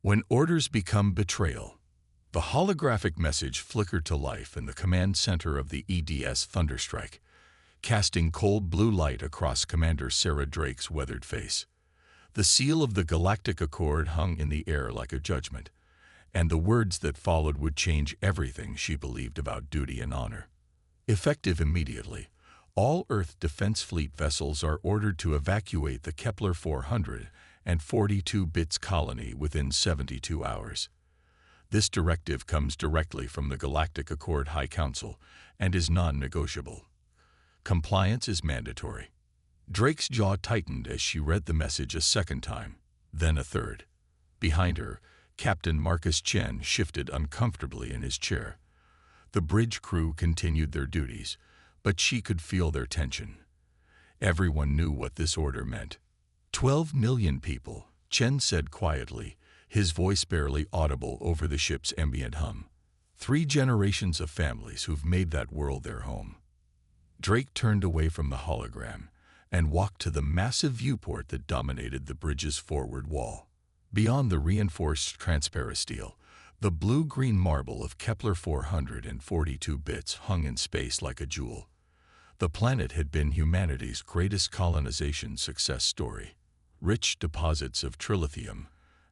When orders become betrayal. The holographic message flickered to life in the command center of the EDS Thunderstrike, casting cold blue light across Commander Sarah Drake's weathered face. The seal of the Galactic Accord hung in the air like a judgment, and the words that followed would change everything she believed about duty and honor. Effective immediately, all Earth Defense Fleet vessels are ordered to evacuate the Kepler 442 bits colony within 72 hours. This directive comes directly from the Galactic Accord High Council and is non-negotiable. Compliance is mandatory. Drake's jaw tightened as she read the message a second time, then a third. Behind her, Captain Marcus Chen shifted uncomfortably in his chair. The bridge crew continued their duties, but she could feel their tension. Everyone knew what this order meant. 12 million people, Chen said quietly, his voice barely audible over the ship's ambient hum. 3 generations of families who've made that world their home. Drake turned away from the hologram and walked to the massive viewport that dominated the bridge's forward wall. Beyond the reinforced transparent steel, the blue-green marble of Kepler 442 bits hung in space like a jewel. The planet had been humanity's greatest colonization success story. Rich deposits of trilithium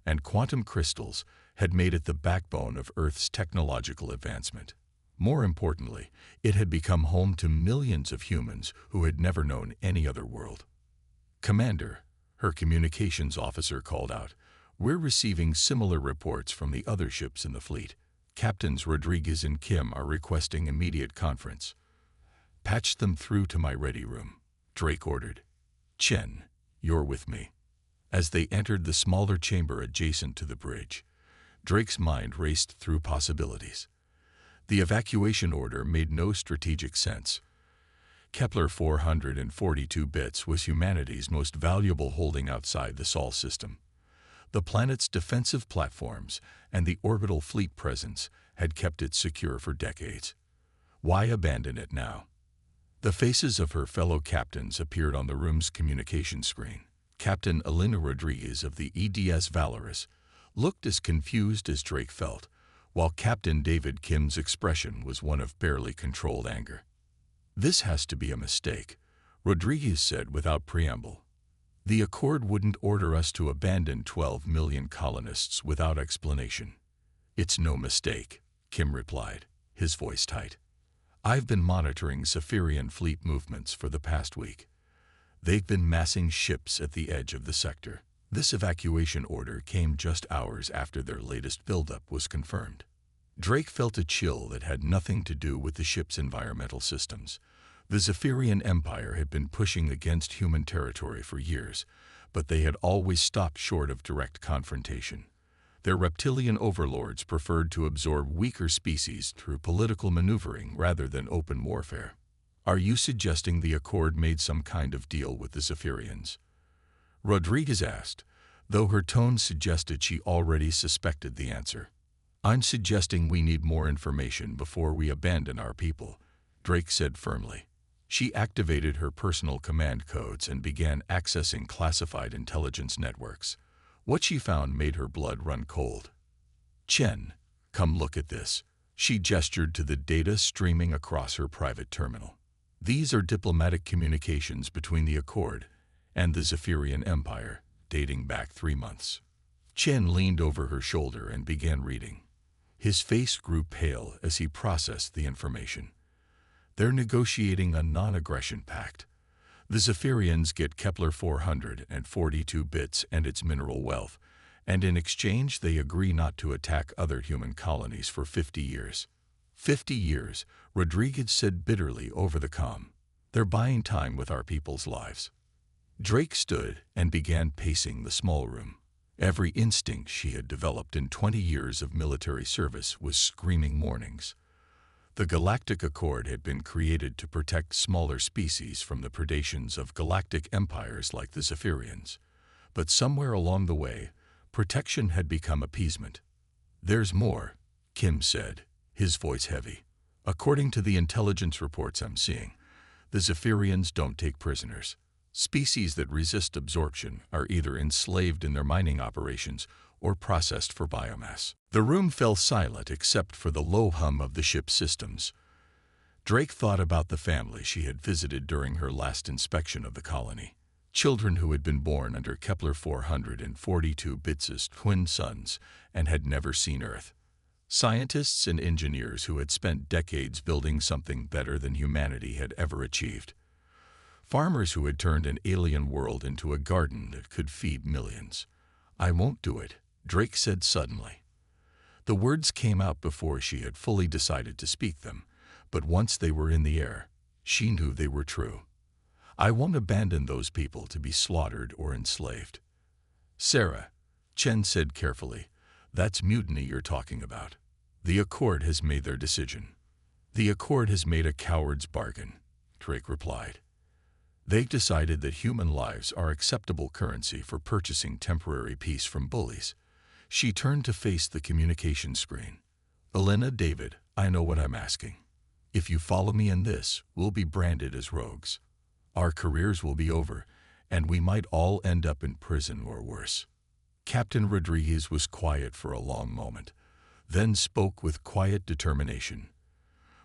and quantum crystals had made it the backbone of Earth's technological advancement. More importantly, it had become home to millions of humans who had never known any other world. "Commander," her communications officer called out, "we're receiving similar reports from the other ships in the fleet. Captains Rodriguez and Kim are requesting immediate conference." "Patch them through to my ready room," Drake ordered. "Chen, you're with me." As they entered the smaller chamber adjacent to the bridge, Drake's mind raced through possibilities. The evacuation order made no strategic sense. Kepler 442 bits was humanity's most valuable holding outside the Sol system. The planet's defensive platforms and the orbital fleet presence had kept it secure for decades. Why abandon it now? The faces of her fellow captains appeared on the room's communication screen. Captain Elena Rodriguez of the EDS Valorous looked as confused as Drake felt, while Captain David Kim's expression was one of barely controlled anger. "This has to be a mistake," Rodriguez said without preamble. "The Accord wouldn't order us to abandon 12 million colonists without explanation." "It's no mistake," Kim replied, his voice tight. "I've been monitoring Zephyrian fleet movements for the past week. They've been massing ships at the edge of the sector. This evacuation order came just hours after their latest buildup was confirmed." Drake felt a chill that had nothing to do with the ship's environmental systems. The Zephyrian Empire had been pushing against human territory for years, but they had always stopped short of direct confrontation. Their reptilian overlords preferred to absorb weaker species through political maneuvering rather than open warfare. "Are you suggesting the Accord made some kind of deal with the Zephyrians?" Rodriguez asked, though her tone suggested she already suspected the answer. "I'm suggesting we need more information before we abandon our people," Drake said firmly. She activated her personal command codes and began accessing classified intelligence networks. What she found made her blood run cold. "Chen, come look at this." She gestured to the data streaming across her private terminal. "These are diplomatic communications between the Accord and the Zephyrian Empire, dating back 3 months. Chen leaned over her shoulder and began reading. His face grew pale as he processed the information. "They're negotiating a non-aggression pact. The Zephyrians get Kepler 442 bits and its mineral wealth, and in exchange they agree not to attack other human colonies for 50 years. 50 years, Rodriguez said bitterly over the comm. "They're buying time with our people's lives." Drake stood and began pacing the small room. Every instinct she had developed in 20 years of military service was screaming warnings. The Galactic Accord had been created to protect smaller species from the predations of galactic empires like the Zephyrians. But somewhere along the way, protection had become appeasement. "There's more," Kim said, his voice heavy. "According to the intelligence reports I'm seeing, the Zephyrians don't take prisoners. Species that resist absorption are either enslaved in their mining operations or processed for biomass. The room fell silent except for the low hum of the ship's systems. Drake thought about the family she had visited during her last inspection of the colony. Children who had been born under Kepler 442 bits as twin sons and had never seen Earth. Scientists and engineers who had spent decades building something better than humanity had ever achieved. Farmers who had turned an alien world into a garden that could feed millions. "I won't do it," Drake said suddenly. The words came out before she had fully decided to speak them, but once they were in the air, she knew they were true. "I won't abandon those people to be slaughtered or enslaved." "Sarah," Chen said carefully, "that's mutiny you're talking about. The Accord has made their decision." "The Accord has made a coward's bargain," Drake replied. "They've decided that human lives are acceptable currency for purchasing temporary peace from bullies." She turned to face the communication screen. "Elena, David, I know what I'm asking. If you follow me in this, we'll be branded as rogues. Our careers will be over, and we might all end up in prison or worse." Captain Rodriguez was quiet for a long moment, then spoke with quiet determination.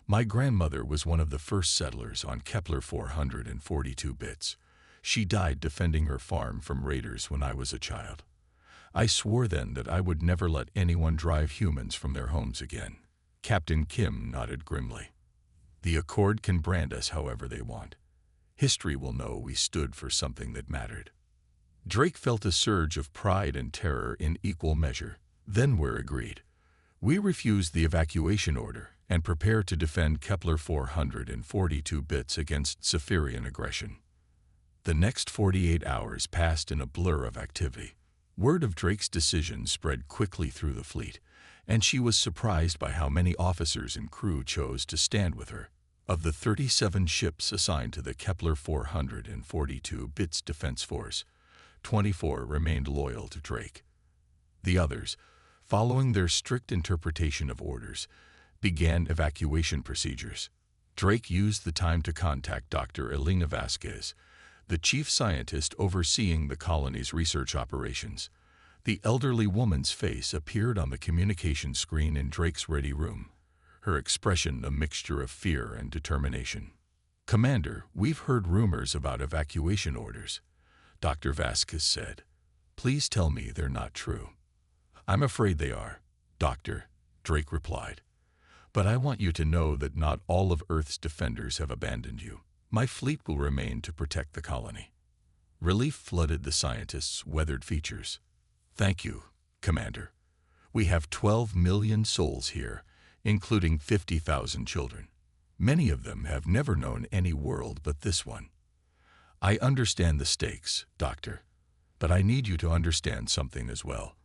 "My grandmother was one of the first settlers on Kepler 442 bits. She died defending her farm from raiders when I was a child. I swore then that I would never let anyone drive humans from their homes again." Captain Kim nodded grimly. "The Accord can brand us however they want. History will know we stood for something that mattered." Drake felt a surge of pride and terror in equal measure. "Then we're agreed. We refuse the evacuation order and prepare to defend Kepler 442 bits against Zephyrian aggression." The next 48 hours passed in a blur of activity. Word of Drake's decision spread quickly through the fleet, and she was surprised by how many officers and crew chose to stand with her. Of the 37 ships assigned to the Kepler 442 bits Defense Force, 24 remained loyal to Drake. The others, following their strict interpretation of orders, began evacuation procedures. Drake used the time to contact Dr. Elena Vasquez, the chief scientist overseeing the colony's research operations. The elderly woman's face appeared on the communication screen in Drake's ready room, her expression a mixture of fear and determination. "Commander, we've heard rumors about evacuation orders," Dr. Vasquez said. "Please tell me they're not true." "I'm afraid they are, Doctor," Drake replied. "But I want you to know that not all of Earth's defenders have abandoned you. My fleet will remain to protect the colony." Relief flooded the scientist's weathered features. "Thank you, Commander. We have 12 million souls here, including 50,000 children. Many of them have never known any world but this one." "I understand the stakes, Doctor, but I need you to understand something as well.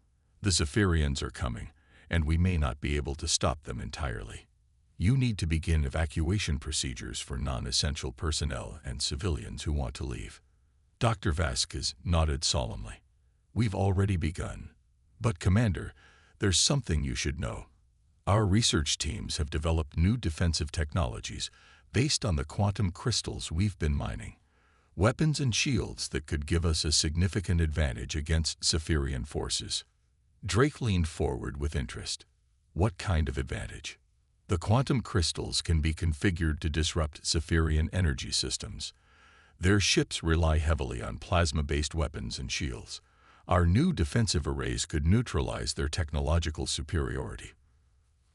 The Zephyrians are coming, and we may not be able to stop them entirely. You need to begin evacuation procedures for non-essential personnel and civilians who want to leave." Dr. Vasquez nodded solemnly. "We've already begun. But, Commander, there's something you should know. Our research teams have developed new defensive technologies based on the quantum crystals we've been mining. Weapons and shields that could give us a significant advantage against Zephyrian forces." Drake leaned forward with interest. "What kind of advantage?" "The quantum crystals can be configured to disrupt Zephyrian energy systems. Their ships rely heavily on plasma-based weapons and shields. Our new defensive arrays could neutralize their technological superiority."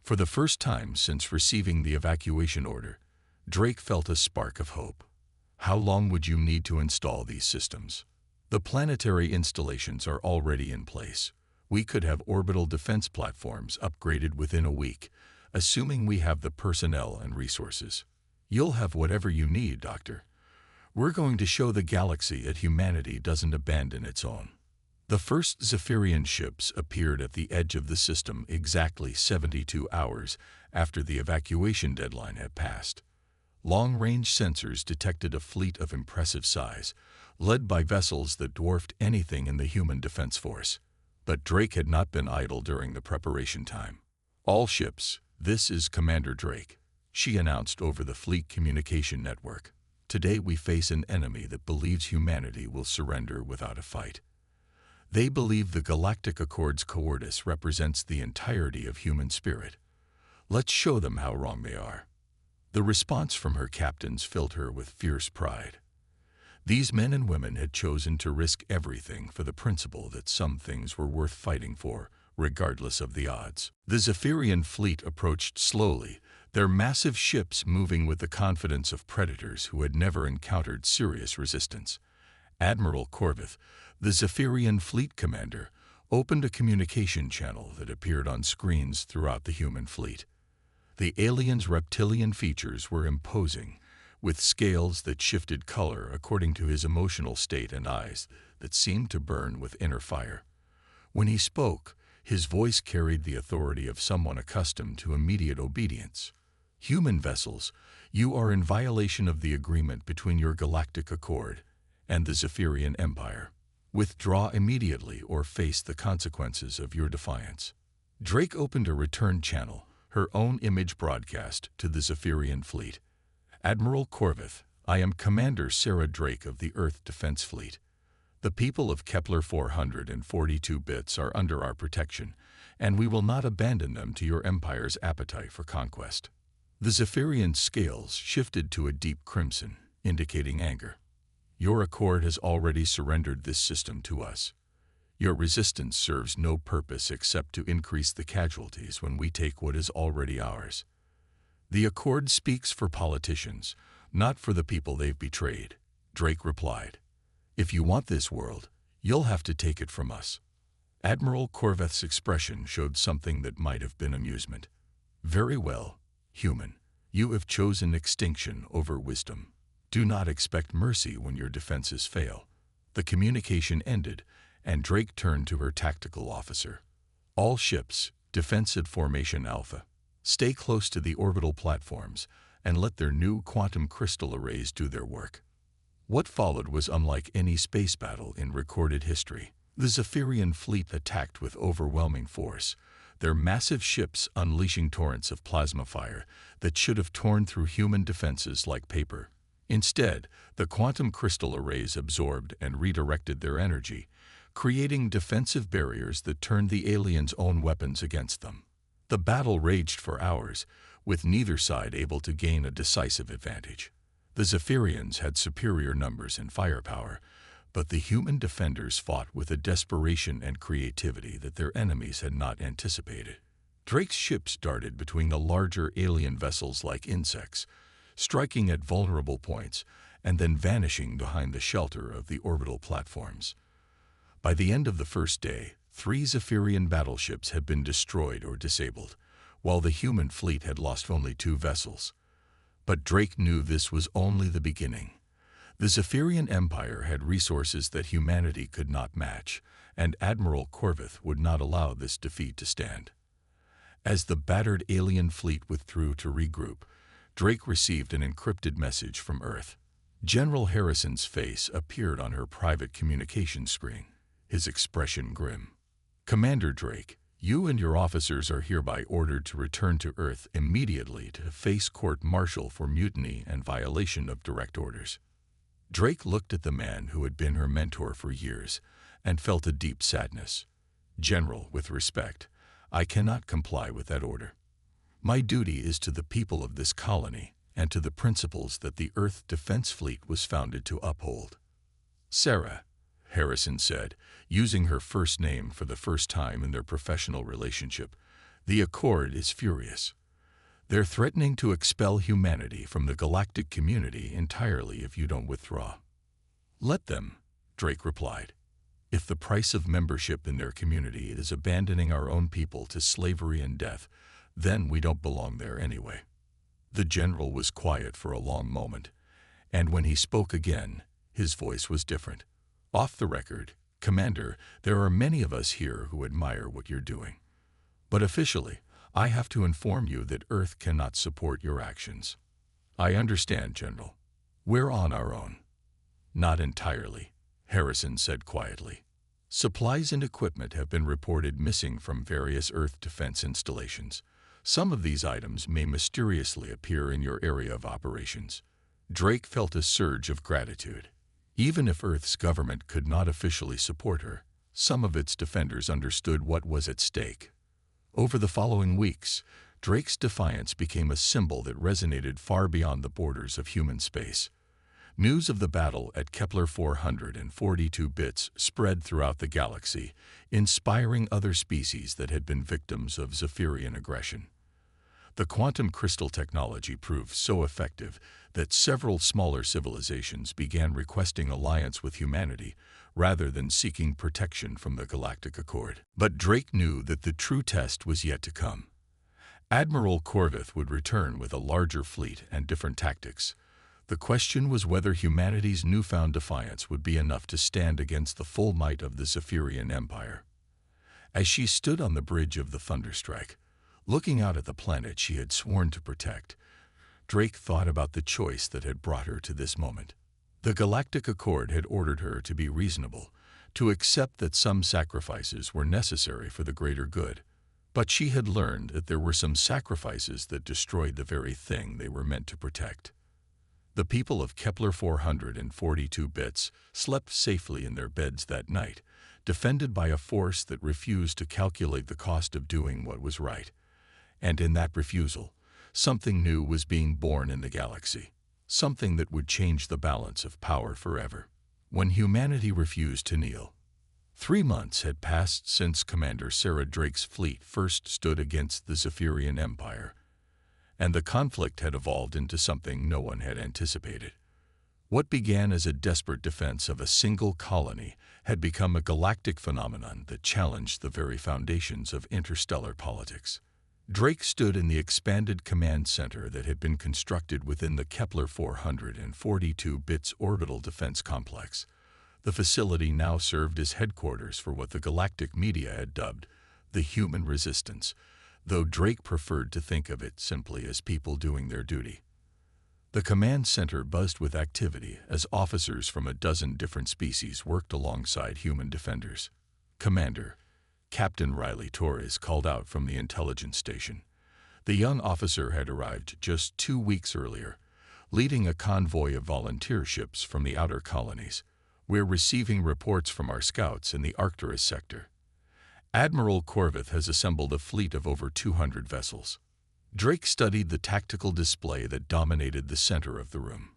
For the first time since receiving the evacuation order, Drake felt a spark of hope. "How long would you need to install these systems?" "The planetary installations are already in place. We could have orbital defense platforms upgraded within a week, assuming we have the personnel and resources." "You'll have whatever you need, Doctor. We're going to show the galaxy that humanity doesn't abandon its own." The first Zephyrian ships appeared at the edge of the system exactly 72 hours after the evacuation deadline had passed. Long-range sensors detected a fleet of impressive size, led by vessels that dwarfed anything in the human defense force. But Drake had not been idle during the preparation time. "All ships, this is Commander Drake," she announced over the fleet communication network. "Today we face an enemy that believes humanity will surrender without a fight. They believe the Galactic Accord's cowardice represents the entirety of human spirit. Let's show them how wrong they are. The response from her captains filled her with fierce pride. These men and women had chosen to risk everything for the principle that some things were worth fighting for, regardless of the odds. The Zephyrian fleet approached slowly, their massive ships moving with the confidence of predators who had never encountered serious resistance. Admiral Corvith, the Zephyrian fleet commander, opened a communication channel that appeared on screens throughout the human fleet. The aliens' reptilian features were imposing, with scales that shifted color according to his emotional state and eyes that seemed to burn with inner fire. When he spoke, his voice carried the authority of someone accustomed to immediate obedience. Human vessels, you are in violation of the agreement between your Galactic Accord and the Zephyrian Empire. Withdraw immediately or face the consequences of your defiance. Drake opened a return channel, her own image broadcast to the Zephyrian fleet. Admiral Corvith, I am Commander Sarah Drake of the Earth Defense Fleet. The people of Kepler 442 bits are under our protection, and we will not abandon them to your Empire's appetite for conquest. The Zephyrian scales shifted to a deep crimson, indicating anger. Your Accord has already surrendered this system to us. Your resistance serves no purpose except to increase the casualties when we take what is already ours. The Accord speaks for politicians, not for the people they've betrayed, Drake replied. If you want this world, you'll have to take it from us. Admiral Corvith's expression showed something that might have been amusement. Very well, human, you have chosen extinction over wisdom. Do not expect mercy when your defenses fail. The communication ended, and Drake turned to her tactical officer. All ships, defensive formation Alpha. Stay close to the orbital platforms and let their new quantum crystal arrays do their work. What followed was unlike any space battle in recorded history. The Zephyrian fleet attacked with overwhelming force, their massive ships unleashing torrents of plasma fire that should have torn through human defenses like paper. Instead, the quantum crystal arrays absorbed and redirected their energy, creating defensive barriers that turned the aliens' own weapons against them. The battle raged for hours, with neither side able to gain a decisive advantage. The Zephyrians had superior numbers and firepower, but the human defenders fought with a desperation and creativity that their enemies had not anticipated. Drake's ships darted between the larger alien vessels like insects, striking at vulnerable points and then vanishing behind the shelter of the orbital platforms. By the end of the first day, 3 Zephyrian battleships had been destroyed or disabled, while the human fleet had lost only 2 vessels. But Drake knew this was only the beginning. The Zephyrian Empire had resources that humanity could not match, and Admiral Corvith would not allow this defeat to stand. As the battered alien fleet withdrew to regroup, Drake received an encrypted message from Earth. General Harrison's face appeared on her private communication screen, his expression grim. Commander Drake, you and your officers are hereby ordered to return to Earth immediately to face court-martial for mutiny and violation of direct orders. Drake looked at the man who had been her mentor for years and felt a deep sadness. General, with respect, I cannot comply with that order. My duty is to the people of this colony and to the principles that the Earth Defense Fleet was founded to uphold. Sarah, Harrison said, using her first name for the first time in their professional relationship, the Accord is furious. They're threatening to expel humanity from the galactic community entirely if you don't withdraw. Let them, Drake replied. If the price of membership in their community is abandoning our own people to slavery and death, then we don't belong there anyway. The general was quiet for a long moment, and when he spoke again, his voice was different. Off the record, Commander, there are many of us here who admire what you're doing. But officially, I have to inform you that Earth cannot support your actions. I understand, General. We're on our own. Not entirely, Harrison said quietly. Supplies and equipment have been reported missing from various Earth defense installations. Some of these items may mysteriously appear in your area of operations. Drake felt a surge of gratitude. Even if Earth's government could not officially support her, some of its defenders understood what was at stake. Over the following weeks, Drake's defiance became a symbol that resonated far beyond the borders of human space. News of the battle at Kepler 442 bits spread throughout the galaxy, inspiring other species that had been victims of Zephyrian aggression. The quantum crystal technology proved so effective that several smaller civilizations began requesting alliance with humanity rather than seeking protection from the Galactic Accord. But Drake knew that the true test was yet to come. Admiral Corvith would return with a larger fleet and different tactics. The question was whether humanity's newfound defiance would be enough to stand against the full might of the Zephyrian Empire. As she stood on the bridge of the Thunderstrike, looking out at the planet she had sworn to protect, Drake thought about the choice that had brought her to this moment. The Galactic Accord had ordered her to be reasonable, to accept that some sacrifices were necessary for the greater good. But she had learned that there were some sacrifices that destroyed the very thing they were meant to protect. The people of Kepler 442 bits slept safely in their beds that night, defended by a force that refused to calculate the cost of doing what was right. And in that refusal, something new was being born in the galaxy, something that would change the balance of power forever. When humanity refused to kneel. 3 months had passed since Commander Sarah Drake's fleet first stood against the Zephyrian Empire, and the conflict had evolved into something no one had anticipated. What began as a desperate defense of a single colony had become a galactic phenomenon that challenged the very foundations of interstellar politics. Drake stood in the expanded command center that had been constructed within the Kepler 442 bits orbital defense complex. The facility now served as headquarters for what the galactic media had dubbed the human resistance, though Drake preferred to think of it simply as people doing their duty. The command center buzzed with activity as officers from a dozen different species worked alongside human defenders. Commander Captain Riley Torres called out from the intelligence station. The young officer had arrived just 2 weeks earlier, leading a convoy of volunteer ships from the outer colonies. We're receiving reports from our scouts in the Arcturus sector. Admiral Corvith has assembled a fleet of over 200 vessels. Drake studied the tactical display that dominated the center of the room.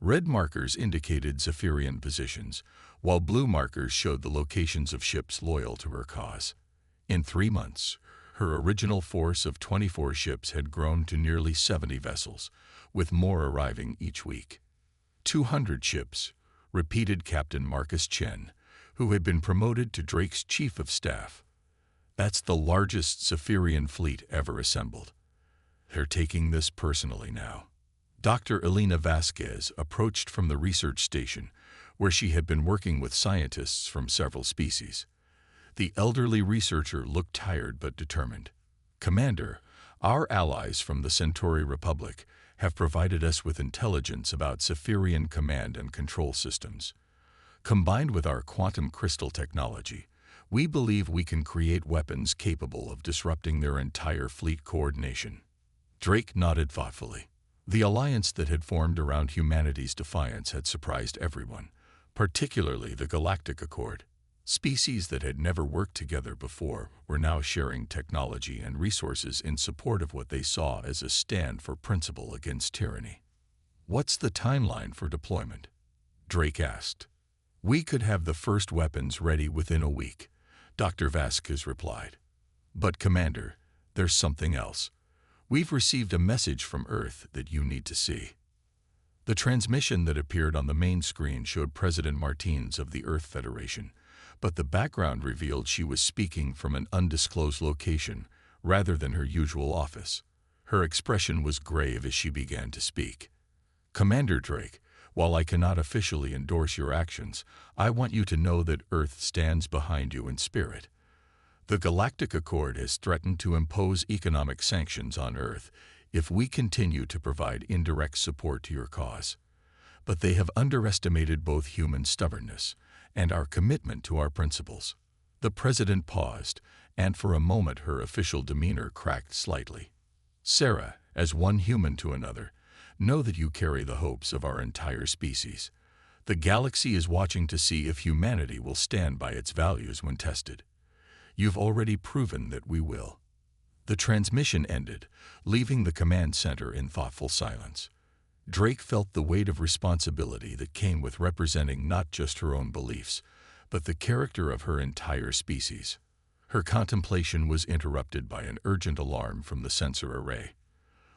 Red markers indicated Zephyrian positions, while blue markers showed the locations of ships loyal to her cause. In 3 months, her original force of 24 ships had grown to nearly 70 vessels, with more arriving each week. 200 ships, repeated Captain Marcus Chen, who had been promoted to Drake's chief of staff. That's the largest Zephyrian fleet ever assembled. They're taking this personally now. Dr. Elena Vasquez approached from the research station, where she had been working with scientists from several species. The elderly researcher looked tired but determined. Commander, our allies from the Centauri Republic have provided us with intelligence about Zephyrian command and control systems. Combined with our quantum crystal technology, we believe we can create weapons capable of disrupting their entire fleet coordination. Drake nodded thoughtfully. The alliance that had formed around humanity's defiance had surprised everyone, particularly the Galactic Accord. Species that had never worked together before were now sharing technology and resources in support of what they saw as a stand for principle against tyranny. What's the timeline for deployment? Drake asked. We could have the first weapons ready within a week, Dr. Vasquez replied. But Commander, there's something else. We've received a message from Earth that you need to see. The transmission that appeared on the main screen showed President Martins of the Earth Federation, but the background revealed she was speaking from an undisclosed location rather than her usual office. Her expression was grave as she began to speak. Commander Drake, while I cannot officially endorse your actions, I want you to know that Earth stands behind you in spirit. The Galactic Accord has threatened to impose economic sanctions on Earth if we continue to provide indirect support to your cause. But they have underestimated both human stubbornness and our commitment to our principles. The President paused, and for a moment her official demeanor cracked slightly. Sarah, as one human to another, know that you carry the hopes of our entire species. The galaxy is watching to see if humanity will stand by its values when tested. You've already proven that we will." The transmission ended, leaving the command center in thoughtful silence. Drake felt the weight of responsibility that came with representing not just her own beliefs, but the character of her entire species. Her contemplation was interrupted by an urgent alarm from the sensor array.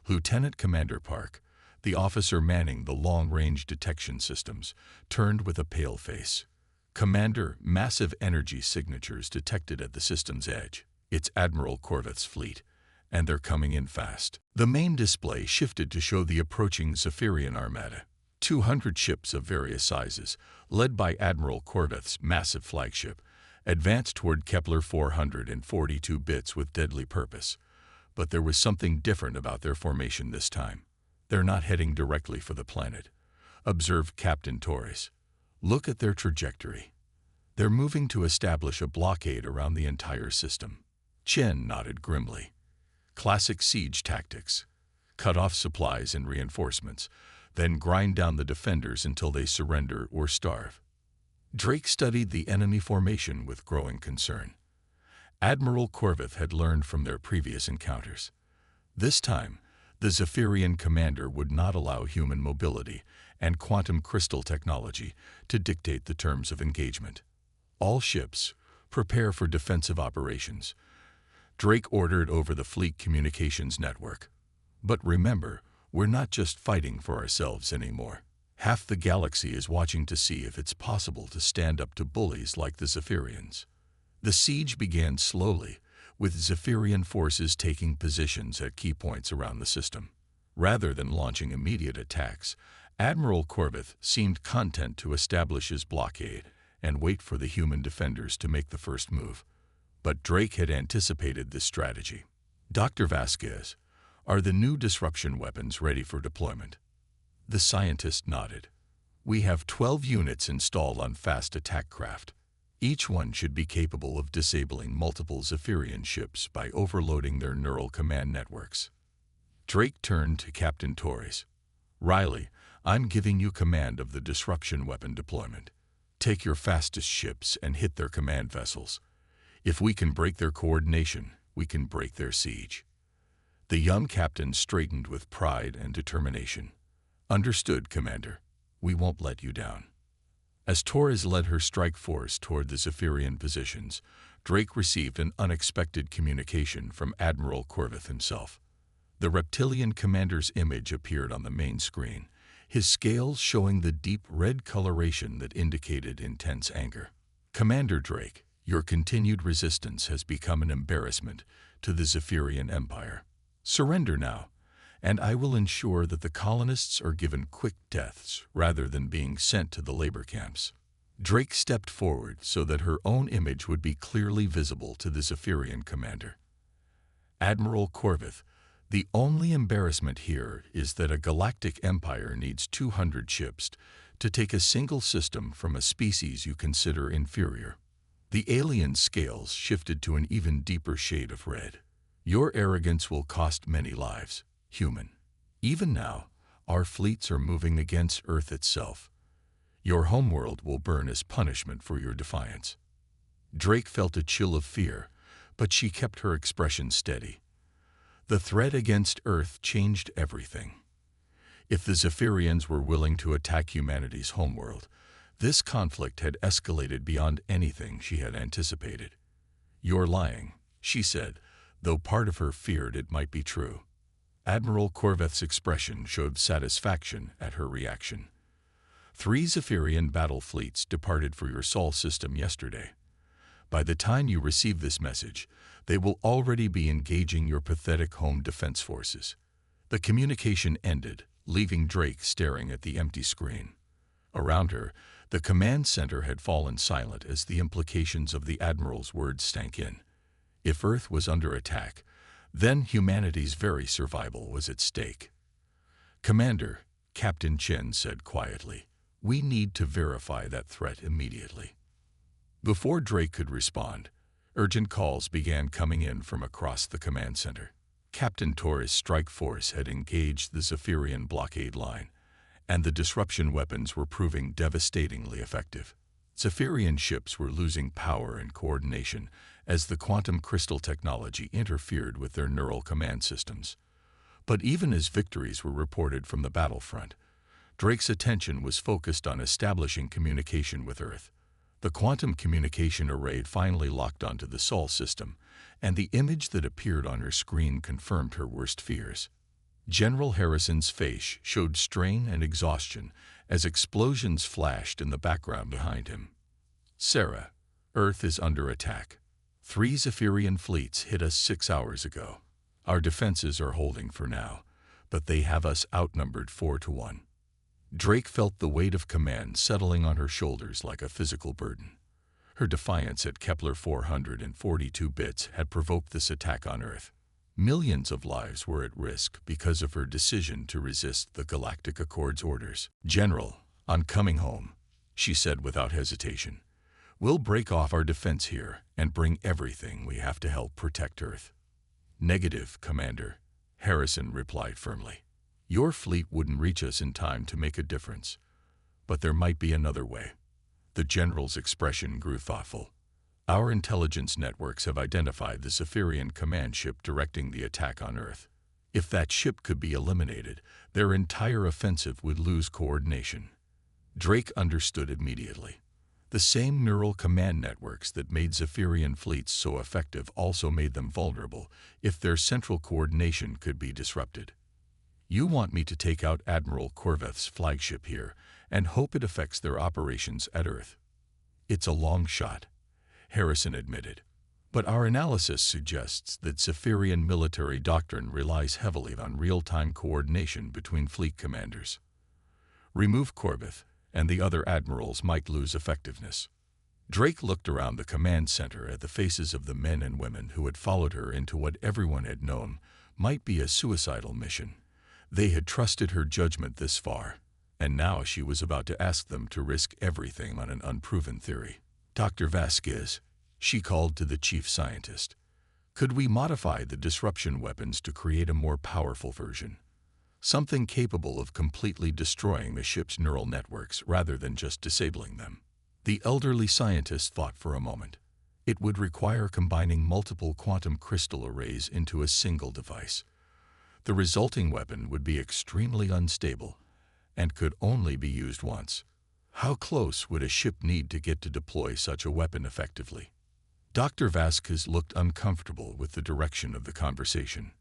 Lieutenant Commander Park, the officer manning the long-range detection systems, turned with a pale face. "Commander, massive energy signatures detected at the system's edge. It's Admiral Corveth's fleet, and they're coming in fast." The main display shifted to show the approaching Zephyrian armada. 200 ships of various sizes, led by Admiral Corveth's massive flagship, advanced toward Kepler 442 bits with deadly purpose. But there was something different about their formation this time. "They're not heading directly for the planet," observed Captain Torres. "Look at their trajectory. They're moving to establish a blockade around the entire system." Chen nodded grimly. "Classic siege tactics. Cut off supplies and reinforcements, then grind down the defenders until they surrender or starve." Drake studied the enemy formation with growing concern. Admiral Corveth had learned from their previous encounters. This time, the Zephyrian commander would not allow human mobility and quantum crystal technology to dictate the terms of engagement. "All ships, prepare for defensive operations," Drake ordered over the fleet communications network. "But remember, we're not just fighting for ourselves anymore. Half the galaxy is watching to see if it's possible to stand up to bullies like the Zephyrians." The siege began slowly, with Zephyrian forces taking positions at key points around the system. Rather than launching immediate attacks, Admiral Corveth seemed content to establish his blockade and wait for the human defenders to make the first move. But Drake had anticipated this strategy. "Dr. Vasquez, are the new disruption weapons ready for deployment?" The scientist nodded. "We have 12 units installed on fast attack craft. Each one should be capable of disabling multiple Zephyrian ships by overloading their neural command networks." Drake turned to Captain Torres. "Riley, I'm giving you command of the disruption weapon deployment. Take your fastest ships and hit their command vessels. If we can break their coordination, we can break their siege." The young captain straightened with pride and determination. "Understood, Commander. We won't let you down." As Torres led her strike force toward the Zephyrian positions, Drake received an unexpected communication from Admiral Corveth himself. The reptilian commander's image appeared on the main screen, his scales showing the deep red coloration that indicated intense anger. "Commander Drake, your continued resistance has become an embarrassment to the Zephyrian Empire. Surrender now, and I will ensure that the colonists are given quick deaths rather than being sent to the labor camps." Drake stepped forward so that her own image would be clearly visible to the Zephyrian commander. "Admiral Corveth, the only embarrassment here is that a galactic empire needs 200 ships to take a single system from a species you consider inferior." The alien scales shifted to an even deeper shade of red. "Your arrogance will cost many lives, human. Even now, our fleets are moving against Earth itself. Your homeworld will burn as punishment for your defiance." Drake felt a chill of fear, but she kept her expression steady. The threat against Earth changed everything. If the Zephyrians were willing to attack humanity's homeworld, this conflict had escalated beyond anything she had anticipated. "You're lying," she said, though part of her feared it might be true. Admiral Corveth's expression showed satisfaction at her reaction. 3 Zephyrian battle fleets departed for your Sol system yesterday. By the time you receive this message, they will already be engaging your pathetic home defense forces." The communication ended, leaving Drake staring at the empty screen. Around her, the command center had fallen silent as the implications of the Admiral's words sank in. If Earth was under attack, then humanity's very survival was at stake. "Commander," Captain Chen said quietly, "we need to verify that threat immediately." Before Drake could respond, urgent calls began coming in from across the command center. Captain Torres' strike force had engaged the Zephyrian blockade line, and the disruption weapons were proving devastatingly effective. Zephyrian ships were losing power and coordination as the quantum crystal technology interfered with their neural command systems. But even as victories were reported from the battlefront, Drake's attention was focused on establishing communication with Earth. The quantum communication array finally locked onto the Sol system, and the image that appeared on her screen confirmed her worst fears. General Harrison's face showed strain and exhaustion as explosions flashed in the background behind him. "Sarah, Earth is under attack. 3 Zephyrian fleets hit us 6 hours ago. Our defenses are holding for now, but they have us outnumbered 4-1. Drake felt the weight of command settling on her shoulders like a physical burden. Her defiance at Kepler 442 bits had provoked this attack on Earth. Millions of lives were at risk because of her decision to resist the Galactic Accord's orders. "General, I'm coming home," she said without hesitation. "We'll break off our defense here and bring everything we have to help protect Earth." "Negative, Commander," Harrison replied firmly. "Your fleet wouldn't reach us in time to make a difference. But there might be another way." The general's expression grew thoughtful. "Our intelligence networks have identified the Zephyrian command ship directing the attack on Earth. If that ship could be eliminated, their entire offensive would lose coordination." Drake understood immediately. The same neural command networks that made Zephyrian fleets so effective also made them vulnerable if their central coordination could be disrupted. "You want me to take out Admiral Corveth's flagship here and hope it affects their operations at Earth?" "It's a long shot," Harrison admitted. "But our analysis suggests that Zephyrian military doctrine relies heavily on real-time coordination between fleet commanders. Remove Corveth, and the other admirals might lose effectiveness." Drake looked around the command center at the faces of the men and women who had followed her into what everyone had known might be a suicidal mission. They had trusted her judgment this far, and now she was about to ask them to risk everything on an unproven theory. "Dr. Vasquez," she called to the chief scientist, "could we modify the disruption weapons to create a more powerful version? Something capable of completely destroying the ship's neural networks rather than just disabling them." The elderly scientist thought for a moment. It would require combining multiple quantum crystal arrays into a single device. The resulting weapon would be extremely unstable and could only be used once. How close would a ship need to get to deploy such a weapon effectively? Dr. Vasquez looked uncomfortable with the direction of the conversation.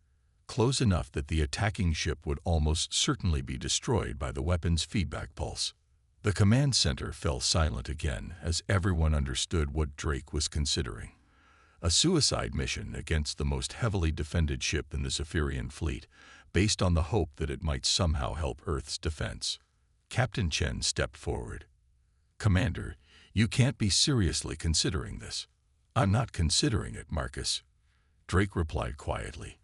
Close enough that the attacking ship would almost certainly be destroyed by the weapon's feedback pulse. The command center fell silent again as everyone understood what Drake was considering. A suicide mission against the most heavily defended ship in the Zephyrian fleet, based on the hope that it might somehow help Earth's defense. Captain Chen stepped forward. "Commander, you can't be seriously considering this." "I'm not considering it, Marcus," Drake replied quietly.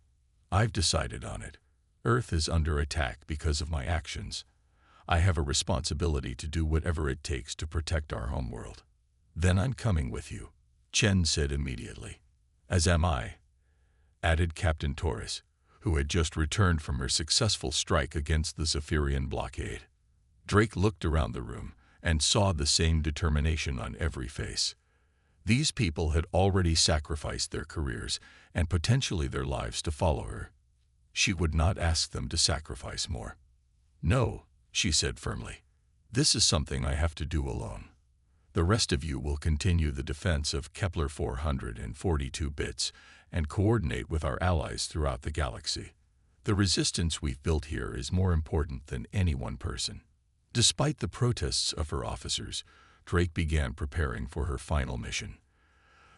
"I've decided on it. Earth is under attack because of my actions. I have a responsibility to do whatever it takes to protect our homeworld." "Then I'm coming with you," Chen said immediately. "As am I," added Captain Torres, who had just returned from her successful strike against the Zephyrian blockade. Drake looked around the room and saw the same determination on every face. These people had already sacrificed their careers and potentially their lives to follow her. She would not ask them to sacrifice more. "No," she said firmly. "This is something I have to do alone. The rest of you will continue the defense of Kepler 442 bits and coordinate with our allies throughout the galaxy. The resistance we've built here is more important than any one person." Despite the protests of her officers, Drake began preparing for her final mission.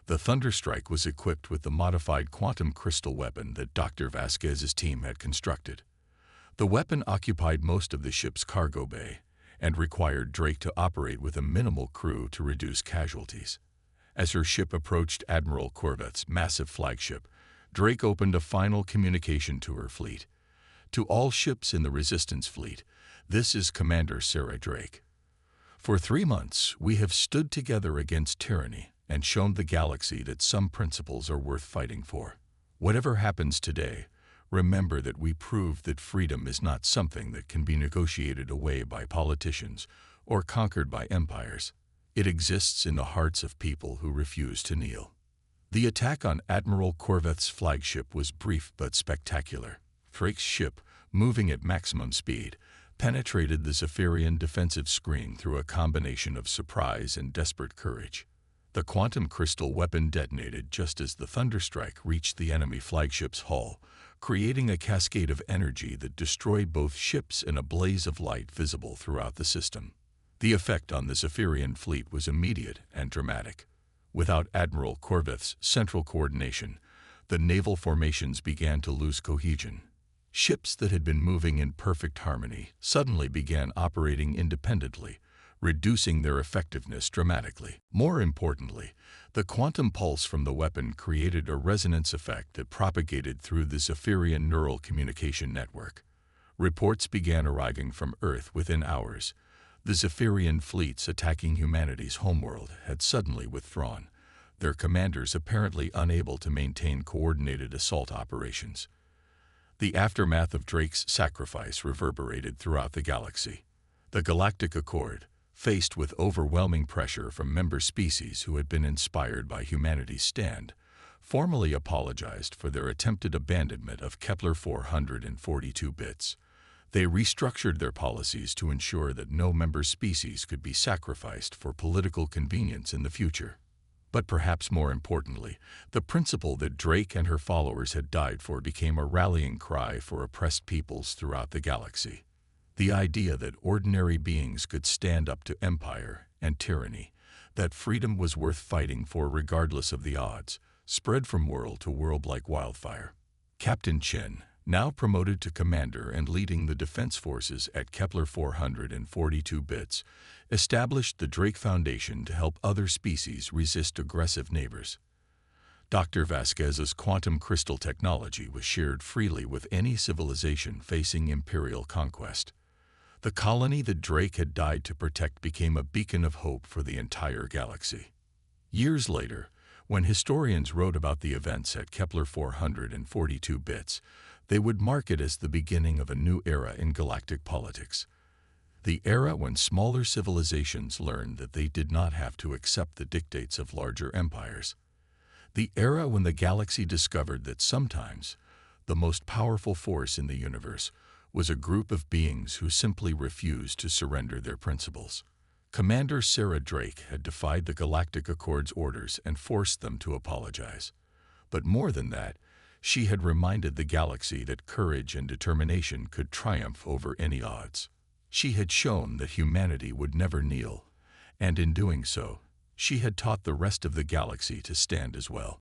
The Thunderstrike was equipped with the modified quantum crystal weapon that Dr. Vasquez's team had constructed. The weapon occupied most of the ship's cargo bay and required Drake to operate with a minimal crew to reduce casualties. As her ship approached Admiral Corveth's massive flagship, Drake opened a final communication to her fleet. "To all ships in the Resistance fleet, this is Commander Sarah Drake. For 3 months, we have stood together against tyranny and shown the galaxy that some principles are worth fighting for. Whatever happens today, Remember that we proved that freedom is not something that can be negotiated away by politicians or conquered by empires. It exists in the hearts of people who refuse to kneel. The attack on Admiral Corveth's flagship was brief but spectacular. Drake's ship, moving at maximum speed, penetrated the Zephyrian defensive screen through a combination of surprise and desperate courage. The quantum crystal weapon detonated just as the thunderstrike reached the enemy flagship's hull, creating a cascade of energy that destroyed both ships in a blaze of light visible throughout the system. The effect on the Zephyrian fleet was immediate and dramatic. Without Admiral Corveth's central coordination, the naval formations began to lose cohesion. Ships that had been moving in perfect harmony suddenly began operating independently, reducing their effectiveness dramatically. More importantly, the quantum pulse from the weapon created a resonance effect that propagated through the Zephyrian neural communication network. Reports began arriving from Earth within hours. The Zephyrian fleets attacking humanity's homeworld had suddenly withdrawn, their commanders apparently unable to maintain coordinated assault operations. The aftermath of Drake's sacrifice reverberated throughout the galaxy. The Galactic Accord, faced with overwhelming pressure from member species who had been inspired by humanity's stand, formally apologized for their attempted abandonment of Kepler 442 bits. They restructured their policies to ensure that no member species could be sacrificed for political convenience in the future. But perhaps more importantly, the principle that Drake and her followers had died for became a rallying cry for oppressed peoples throughout the galaxy. The idea that ordinary beings could stand up to empire and tyranny, that freedom was worth fighting for regardless of the odds, spread from world to world like wildfire. Captain Chen, now promoted to commander and leading the defense forces at Kepler 442 bits, established the Drake Foundation to help other species resist aggressive neighbors. Dr. Vasquez's quantum crystal technology was shared freely with any civilization facing imperial conquest. The colony that Drake had died to protect became a beacon of hope for the entire galaxy. Years later, when historians wrote about the events at Kepler 442 bits, they would mark it as the beginning of a new era in galactic politics. The era when smaller civilizations learned that they did not have to accept the dictates of larger empires. The era when the galaxy discovered that sometimes the most powerful force in the universe was a group of beings who simply refused to surrender their principles. Commander Sarah Drake had defied the Galactic Accord's orders and forced them to apologize. But more than that, she had reminded the galaxy that courage and determination could triumph over any odds. She had shown that humanity would never kneel, and in doing so, she had taught the rest of the galaxy to stand as well.